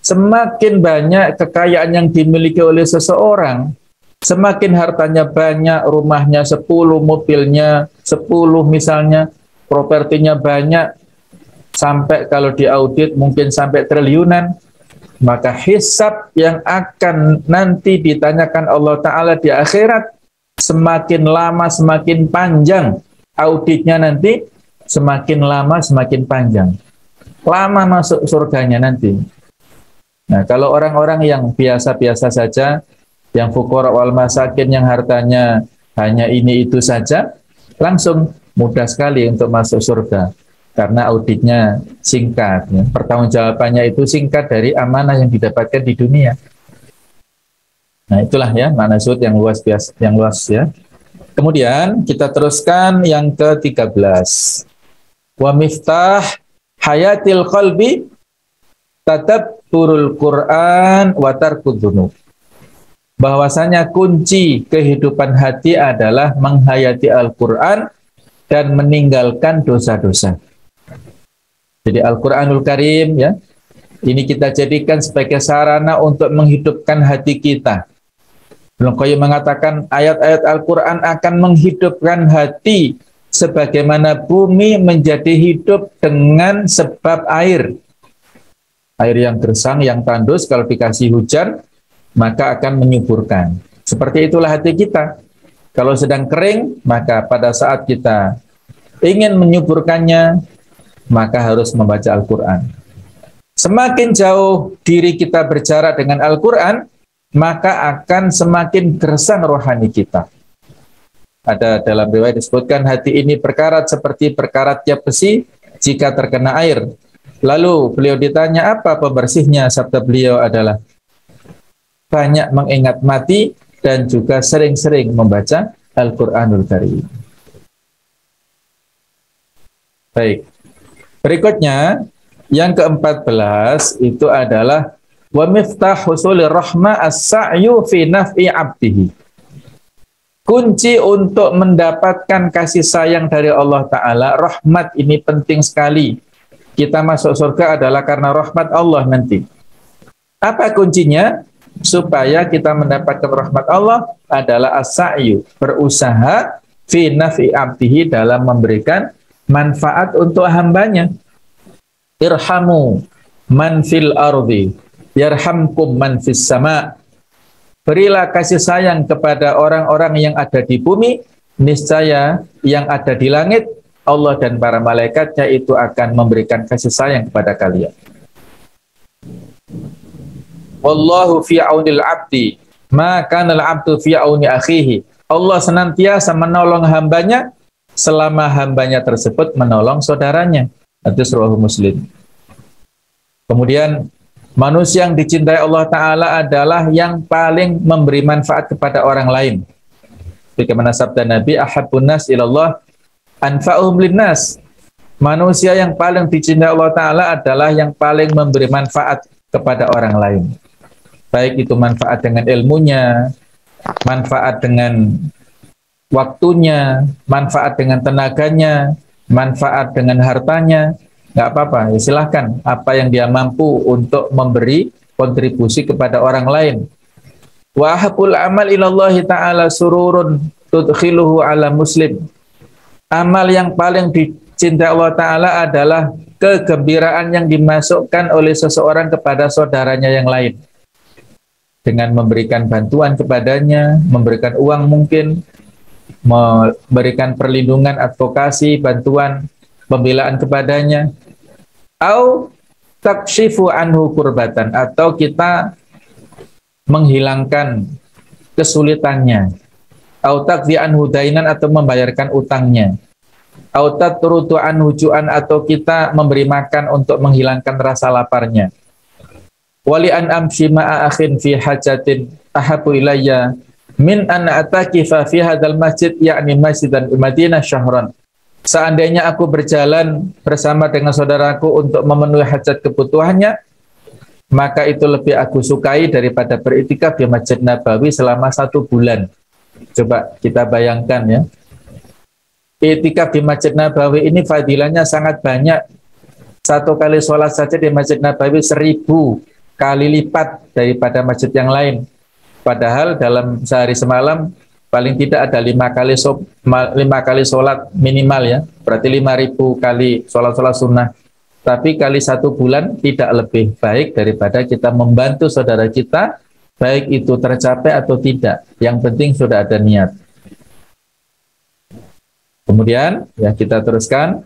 semakin banyak kekayaan yang dimiliki oleh seseorang, semakin hartanya banyak, rumahnya 10, mobilnya 10 misalnya, propertinya banyak, sampai kalau diaudit mungkin sampai triliunan, maka hisab yang akan nanti ditanyakan Allah Ta'ala di akhirat, semakin lama semakin panjang, auditnya nanti semakin lama semakin panjang. Lama masuk surganya nanti. Nah, kalau orang-orang yang biasa-biasa saja, yang fuqara wal masakin, yang hartanya hanya ini itu saja, langsung mudah sekali untuk masuk surga. Karena auditnya singkat. Ya. Pertanggungjawabannya itu singkat dari amanah yang didapatkan di dunia. Nah, itulah ya makna zuhud yang luas biasa, yang luas ya. Kemudian kita teruskan yang ke-13. Wa miftah hayatil qalbi tadabburul Qur'an wa tarkud dzunub. Bahwasanya kunci kehidupan hati adalah menghayati Al-Qur'an dan meninggalkan dosa-dosa. Jadi Al-Qur'anul Karim ya, ini kita jadikan sebagai sarana untuk menghidupkan hati kita. Ibnu Qayyim mengatakan ayat-ayat Al-Qur'an akan menghidupkan hati sebagaimana bumi menjadi hidup dengan sebab air. Air yang gersang, yang tandus, kalau dikasih hujan, maka akan menyuburkan. Seperti itulah hati kita. Kalau sedang kering, maka pada saat kita ingin menyuburkannya, maka harus membaca Al-Quran. Semakin jauh diri kita berjarak dengan Al-Quran, maka akan semakin gersang rohani kita. Ada dalam riwayat disebutkan, hati ini berkarat seperti berkaratnya besi jika terkena air. Lalu beliau ditanya, apa pembersihnya? Sabda beliau adalah banyak mengingat mati dan juga sering-sering membaca Al-Quranul Karim. Baik. Berikutnya, yang ke-14 itu adalah wa miftah husulir rahmah as-sa'yu fi naf'i 'abdihi. Kunci untuk mendapatkan kasih sayang dari Allah Ta'ala, rahmat ini penting sekali. Kita masuk surga adalah karena rahmat Allah nanti. Apa kuncinya? Supaya kita mendapatkan rahmat Allah adalah as-sa'yu, berusaha fi naf'i 'abdihi, dalam memberikan manfaat untuk hambanya. Irhamu man fil ardi yarhamkum man fis sama. Berilah kasih sayang kepada orang-orang yang ada di bumi, niscaya yang ada di langit, Allah dan para malaikatnya itu akan memberikan kasih sayang kepada kalian. Wallahu fi aunil abdi, ma kana al-abdu fi auni akhihi. Allah senantiasa menolong hambanya selama hambanya tersebut menolong saudaranya. Hadis riwayat Muslim. Kemudian manusia yang dicintai Allah Ta'ala adalah yang paling memberi manfaat kepada orang lain. Bagaimana sabda Nabi, ahabbun nas ilallah anfa'uhum linnas. Manusia yang paling dicintai Allah Ta'ala adalah yang paling memberi manfaat kepada orang lain. baik itu manfaat dengan ilmunya, manfaat dengan waktunya, manfaat dengan tenaganya, manfaat dengan hartanya, nggak apa-apa, ya silahkan apa yang dia mampu untuk memberi kontribusi kepada orang lain. Wa ahabul amal ilallahi ta'ala sururun tudkhiluhu ala muslim. Amal yang paling dicintai Allah Ta'ala adalah kegembiraan yang dimasukkan oleh seseorang kepada saudaranya yang lain. Dengan memberikan bantuan kepadanya, memberikan uang mungkin, memberikan perlindungan, advokasi, bantuan, pembelaan kepadanya. Au takshifu anhu kurbatan, atau kita menghilangkan kesulitannya. Au taqdi anhu dainan, atau membayarkan utangnya. Au tatrutu anhu ju'an, atau kita memberi makan untuk menghilangkan rasa laparnya. Wali an amshi ma'a akhin fi hajatin ahabu ilayya min an atakifa fi hadzal masjid, yakni masjidan Madinah syahran. Seandainya aku berjalan bersama dengan saudaraku untuk memenuhi hajat kebutuhannya, maka itu lebih aku sukai daripada beriktikaf di Masjid Nabawi selama 1 bulan. Coba kita bayangkan ya. Iktikaf di Masjid Nabawi ini fadilahnya sangat banyak. 1 kali sholat saja di Masjid Nabawi 1000 kali lipat daripada masjid yang lain. Padahal dalam sehari semalam paling tidak ada 5 kali sholat minimal ya. Berarti 5000 kali sholat sunnah. Tapi kali 1 bulan tidak lebih baik daripada kita membantu saudara kita, baik itu tercapai atau tidak. Yang penting sudah ada niat. Kemudian ya kita teruskan.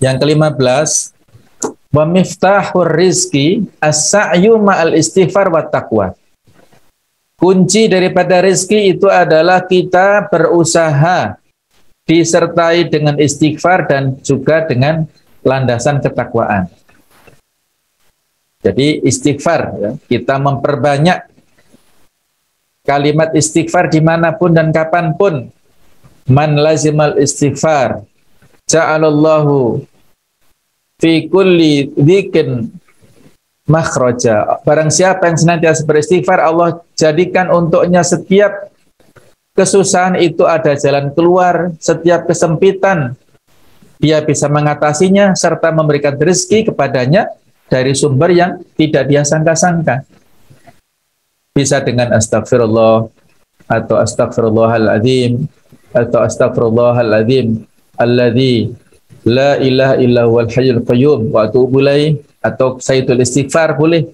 Yang ke-15, wa miftahur rizki as-sa'yu ma'al istighfar wa taqwa. Kunci daripada rizki itu adalah kita berusaha disertai dengan istighfar dan juga dengan landasan ketakwaan. Jadi istighfar, ya, kita memperbanyak kalimat istighfar dimanapun dan kapanpun. Man lazimal istighfar ja'alallahu fi kulli dzikin makhraja. Barang siapa yang senantiasa beristighfar, Allah jadikan untuknya setiap kesusahan itu ada jalan keluar, setiap kesempitan dia bisa mengatasinya serta memberikan rezeki kepadanya dari sumber yang tidak dia sangka-sangka. Bisa dengan astagfirullah atau astagfirullahaladzim atau astagfirullahaladzim alladzi la ilaha illa huwal hayyul qayyum wa atubu ilaih, atau sayyidul istighfar boleh.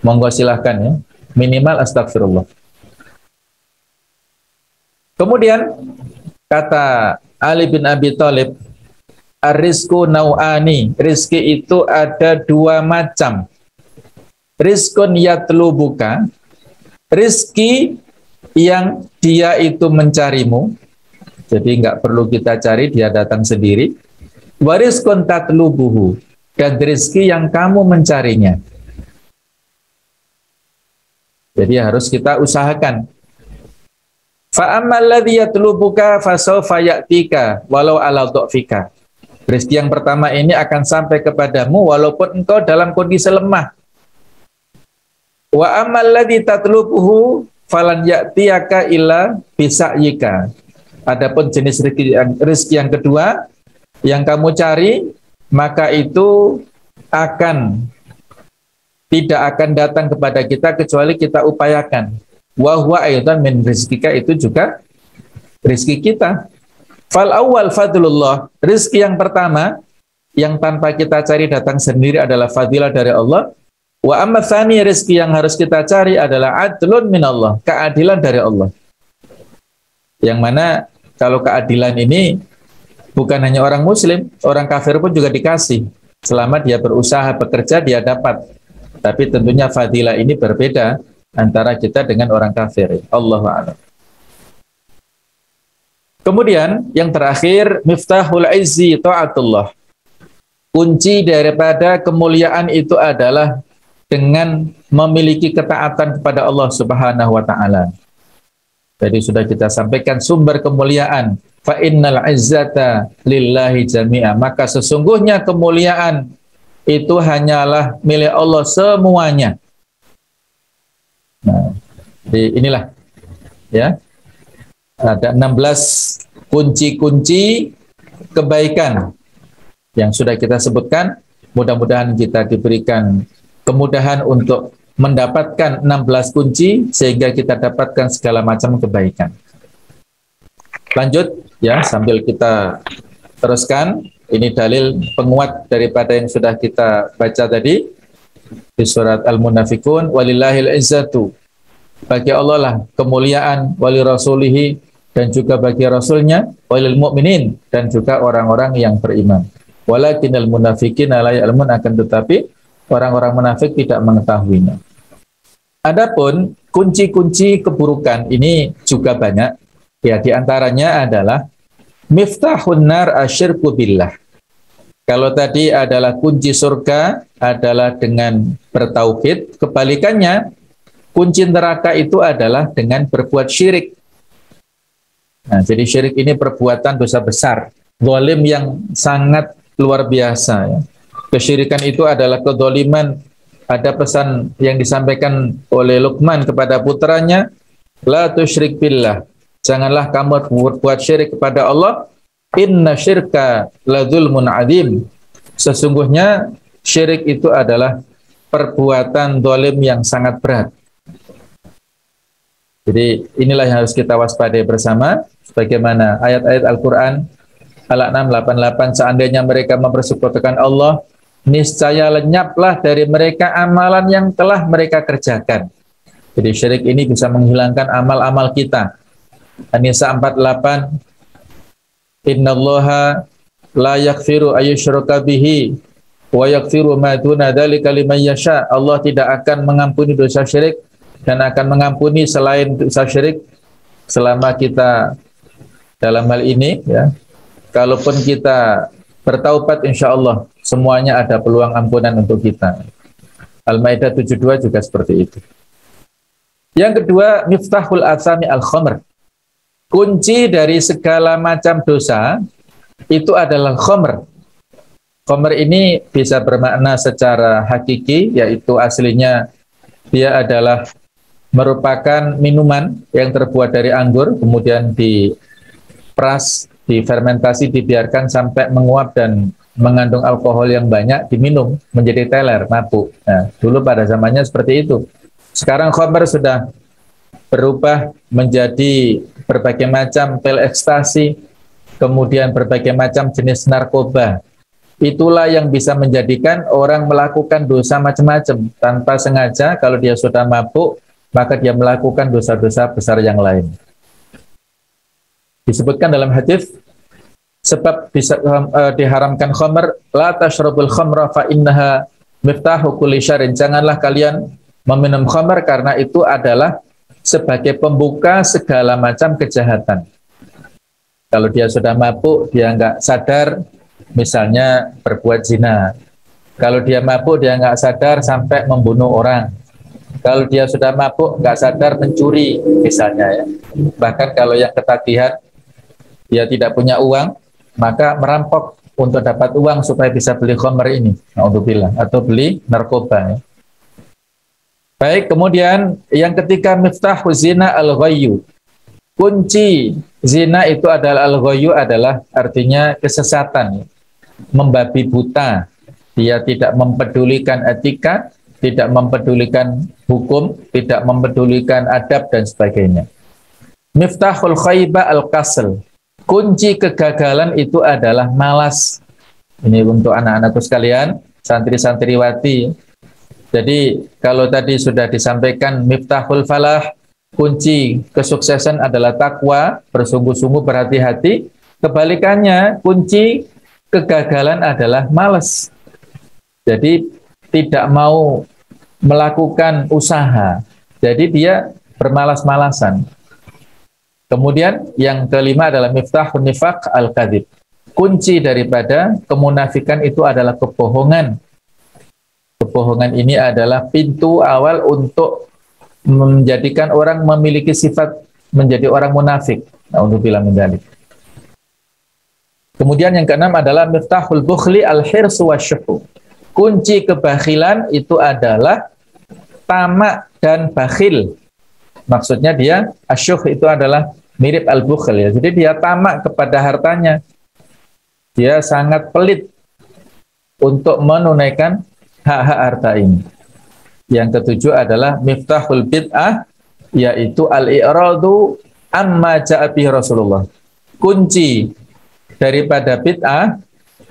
Monggo silahkan ya. Minimal astagfirullah. Kemudian kata Ali bin Abi Thalib, ar-rizqu nau'ani, rizki itu ada 2 macam. Rizqun yatlubuka, rizki yang dia itu mencarimu, jadi nggak perlu kita cari, dia datang sendiri. Wa rizqun tatlubuhu, dan rizki yang kamu mencarinya. Jadi harus kita usahakan. Fa ammal ladzi yatlubuka fasawfa ya'tika walau ala dha'fika. Rezeki yang pertama ini akan sampai kepadamu walaupun engkau dalam kondisi lemah. Wa ammal ladzi tatlubuhu falan ya'tiyaka illa bisa'yika. Adapun jenis rezeki yang kedua yang kamu cari, maka itu tidak akan datang kepada kita kecuali kita upayakan. Wa huwa aidan min rizqika, itu juga rezeki kita. Fal awal fadlullah, rezeki yang pertama yang tanpa kita cari datang sendiri adalah fadilah dari Allah. Wa amma tsani, rezeki yang harus kita cari adalah adlun minallah, keadilan dari Allah. Yang mana kalau keadilan ini bukan hanya orang muslim, orang kafir pun juga dikasih. Selama dia berusaha bekerja dia dapat. Tapi tentunya fadilah ini berbeda antara kita dengan orang kafir. Allahu a'lam. Kemudian yang terakhir, miftahul izzi ta'atullah. Kunci daripada kemuliaan itu adalah dengan memiliki ketaatan kepada Allah Subhanahu wa taala. Jadi sudah kita sampaikan sumber kemuliaan. Fa innal izzata lillahi jami'a. Maka sesungguhnya kemuliaan itu hanyalah milik Allah semuanya. Nah, inilah ya, ada 16 kunci-kunci kebaikan yang sudah kita sebutkan. Mudah-mudahan kita diberikan kemudahan untuk mendapatkan 16 kunci sehingga kita dapatkan segala macam kebaikan. Lanjut ya, sambil kita teruskan. Ini dalil penguat daripada yang sudah kita baca tadi di surat Al-Munafikun. Walillahil izzatu, bagi Allah lah kemuliaan, wali rasulihi, dan juga bagi rasulnya, walil mu'minin, dan juga orang-orang yang beriman. Walakinal munafikin la ya'lamun, akan tetapi orang-orang munafik tidak mengetahuinya. Adapun kunci-kunci keburukan ini juga banyak. Ya, di antaranya adalah miftahun nar asyirku billah. Kalau tadi adalah kunci surga adalah dengan bertauhid, kebalikannya kunci neraka itu adalah dengan berbuat syirik. Nah, jadi syirik ini perbuatan dosa besar, zalim yang sangat luar biasa ya. Kesyirikan itu adalah kedzaliman. Ada pesan yang disampaikan oleh Luqman kepada putranya, la tusyrik billah, janganlah kamu berbuat syirik kepada Allah, inna syirka la dzulmun adzim, sesungguhnya syirik itu adalah perbuatan zalim yang sangat berat. Jadi inilah yang harus kita waspadai bersama, sebagaimana ayat-ayat Al-Quran Al-An'am 88, seandainya mereka mempersekutukan Allah, niscaya lenyaplah dari mereka amalan yang telah mereka kerjakan. Jadi syirik ini bisa menghilangkan amal-amal kita. An-Nisa 48, innallaha la yaghfiru ayyushraka bihi wa yaghfiru ma duna dzalika liman yasha. Allah tidak akan mengampuni dosa syirik dan akan mengampuni selain dosa syirik selama kita dalam hal ini ya. Kalaupun kita bertaubat, insya Allah semuanya ada peluang ampunan untuk kita. Al-Maidah 72 juga seperti itu. Yang kedua, miftahul atsami al-khamr. Kunci dari segala macam dosa itu adalah khamr. Khamr ini bisa bermakna secara hakiki, yaitu aslinya dia adalah merupakan minuman yang terbuat dari anggur, kemudian diperas, difermentasi, dibiarkan sampai menguap dan mengandung alkohol yang banyak, diminum menjadi teler, mabuk. Nah, dulu pada zamannya seperti itu. Sekarang khamr sudah berubah menjadi berbagai macam pil ekstasi, kemudian berbagai macam jenis narkoba. Itulah yang bisa menjadikan orang melakukan dosa macam-macam tanpa sengaja. Kalau dia sudah mabuk, maka dia melakukan dosa-dosa besar yang lain. Disebutkan dalam hadis, sebab bisa diharamkan khamr, la tashrabul khamra fa innaha miftahu kulli syarrin. Janganlah kalian meminum khamr karena itu adalah sebagai pembuka segala macam kejahatan. Kalau dia sudah mabuk, dia nggak sadar, misalnya berbuat zina. Kalau dia mabuk, dia nggak sadar sampai membunuh orang. Kalau dia sudah mabuk, nggak sadar mencuri, misalnya ya. Bahkan kalau yang ketagihan, dia tidak punya uang, maka merampok untuk dapat uang supaya bisa beli khamr ini, naudzubillah, atau beli narkoba. Ya. Baik, kemudian yang ketiga, miftahu zina al-ghayyu. Kunci zina itu adalah al-ghayyu, adalah artinya kesesatan, membabi buta. Dia tidak mempedulikan etika, tidak mempedulikan hukum, tidak mempedulikan adab dan sebagainya. Miftahul khayba al-kasl. Kunci kegagalan itu adalah malas. Ini untuk anak-anakku sekalian, santri-santriwati. Jadi kalau tadi sudah disampaikan miftahul falah, kunci kesuksesan adalah takwa, bersungguh-sungguh, berhati-hati. Kebalikannya, kunci kegagalan adalah malas. Jadi tidak mau melakukan usaha. Jadi dia bermalas-malasan. Kemudian yang kelima adalah miftahun nifaq al-kadhib. Kunci daripada kemunafikan itu adalah kebohongan. Kebohongan ini adalah pintu awal untuk menjadikan orang memiliki sifat menjadi orang munafik. Na'udzubillah min dzalik. Kemudian yang keenam adalah miftahul bukhli al-hirsu wasyuhu. Kunci kebakhilan itu adalah tamak dan bakhil. Maksudnya dia asyuh itu adalah mirip al-bukhl ya. Jadi dia tamak kepada hartanya. Dia sangat pelit untuk menunaikan hak-hak harta ini. Yang ketujuh adalah miftahul bid'ah, yaitu al-i'radu amma ja'a bihi Rasulullah. Kunci daripada bid'ah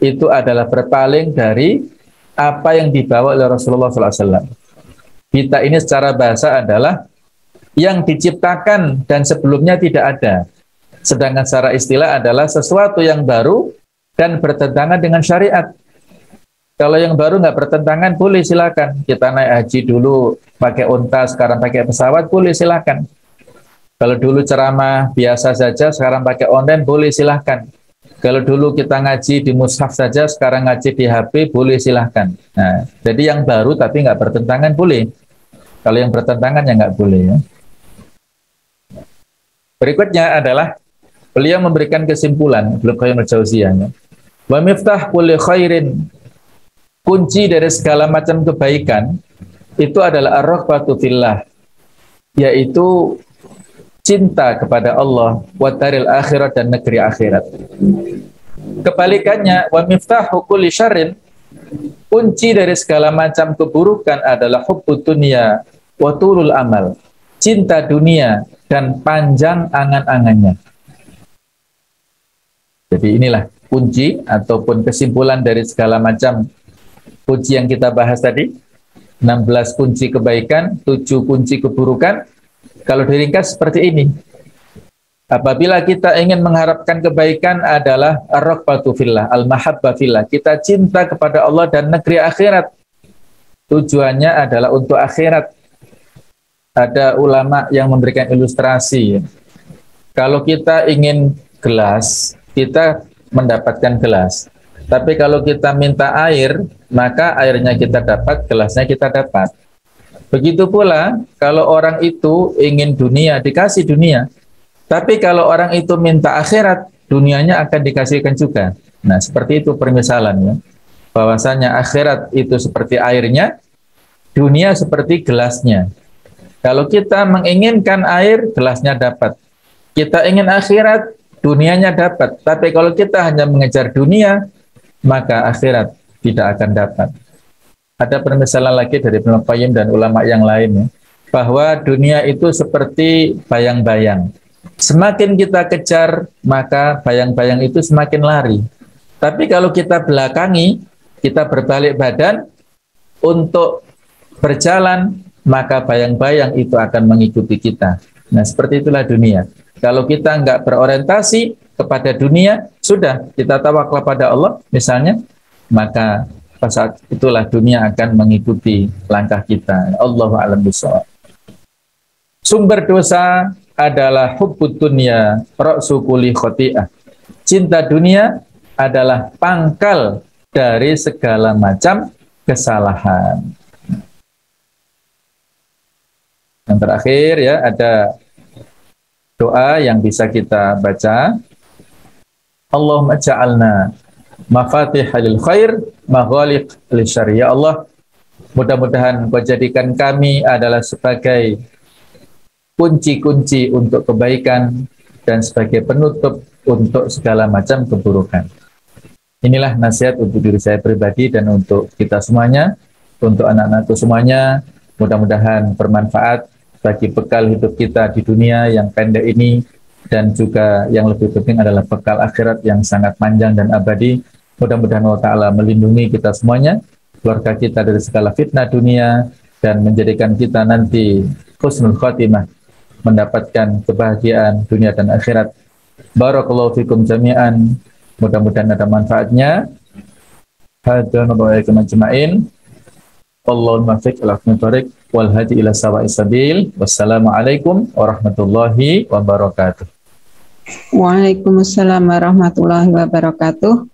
itu adalah berpaling dari apa yang dibawa oleh Rasulullah SAW. Bid'ah ini secara bahasa adalah yang diciptakan dan sebelumnya tidak ada. Sedangkan secara istilah adalah sesuatu yang baru dan bertentangan dengan syariat. Kalau yang baru nggak bertentangan, boleh silakan. Kita naik haji dulu pakai unta, sekarang pakai pesawat, boleh silakan. Kalau dulu ceramah biasa saja, sekarang pakai online, boleh silahkan. Kalau dulu kita ngaji di mushaf saja, sekarang ngaji di HP, boleh silahkan. Nah, jadi yang baru tapi nggak bertentangan, boleh. Kalau yang bertentangan, ya nggak boleh. Ya. Berikutnya adalah, beliau memberikan kesimpulan, Ibnu Qayyim al-Jauziyah. Wa miftah kulli khairin, kunci dari segala macam kebaikan, itu adalah ar-raghbatu fillah, yaitu cinta kepada Allah, wa daril akhirat, dan negeri akhirat. Kebalikannya, wa miftahu kulli syarrin, kunci dari segala macam keburukan adalah hubbud dunya wa tulul amal, cinta dunia dan panjang angan-angannya. Jadi inilah kunci ataupun kesimpulan dari segala macam kunci yang kita bahas tadi. 16 kunci kebaikan, 7 kunci keburukan. Kalau diringkas seperti ini, apabila kita ingin mengharapkan kebaikan adalah ar-raghbatu fillah, al-mahabbah fillah, kita cinta kepada Allah dan negeri akhirat. Tujuannya adalah untuk akhirat. Ada ulama yang memberikan ilustrasi. Kalau kita ingin gelas, kita mendapatkan gelas. Tapi kalau kita minta air, maka airnya kita dapat, gelasnya kita dapat. Begitu pula kalau orang itu ingin dunia, dikasih dunia. Tapi kalau orang itu minta akhirat, dunianya akan dikasihkan juga. Nah, seperti itu permisalannya. Bahwasanya akhirat itu seperti airnya, dunia seperti gelasnya. Kalau kita menginginkan air, gelasnya dapat. Kita ingin akhirat, dunianya dapat. Tapi kalau kita hanya mengejar dunia, maka akhirat tidak akan dapat. Ada permisalan lagi dari Ibnu Qayyim dan ulama yang lain, bahwa dunia itu seperti bayang-bayang. Semakin kita kejar, maka bayang-bayang itu semakin lari. Tapi kalau kita belakangi, kita berbalik badan untuk berjalan, maka bayang-bayang itu akan mengikuti kita. Nah, seperti itulah dunia. Kalau kita nggak berorientasi kepada dunia, sudah kita tawakal pada Allah, misalnya, maka saat itulah dunia akan mengikuti langkah kita. Allahu a'lam bishawab. Sumber dosa adalah hubbud dunya ra'su kulli khati'ah. Cinta dunia adalah pangkal dari segala macam kesalahan. Yang terakhir ya, ada doa yang bisa kita baca. Allahumma ja'alna mafatihal khair maghaliq lisyarr. Ya Allah, mudah-mudahan Kau jadikan kami adalah sebagai kunci-kunci untuk kebaikan dan sebagai penutup untuk segala macam keburukan. Inilah nasihat untuk diri saya pribadi dan untuk kita semuanya, untuk anak-anakku semuanya. Mudah-mudahan bermanfaat bagi bekal hidup kita di dunia yang pendek ini, dan juga yang lebih penting adalah bekal akhirat yang sangat panjang dan abadi. Mudah-mudahan Allah Ta'ala melindungi kita semuanya, keluarga kita dari segala fitnah dunia, dan menjadikan kita nanti husnul khatimah, mendapatkan kebahagiaan dunia dan akhirat. Barakallahu fikum jami'an. Mudah-mudahan ada manfaatnya. Hadana wa iyyakum ajma'in. Allahumma fiq al-aqmitarik wal hadi ila sawa'is sabil. Wassalamualaikum warahmatullahi wabarakatuh. Waalaikumsalam warahmatullahi wabarakatuh.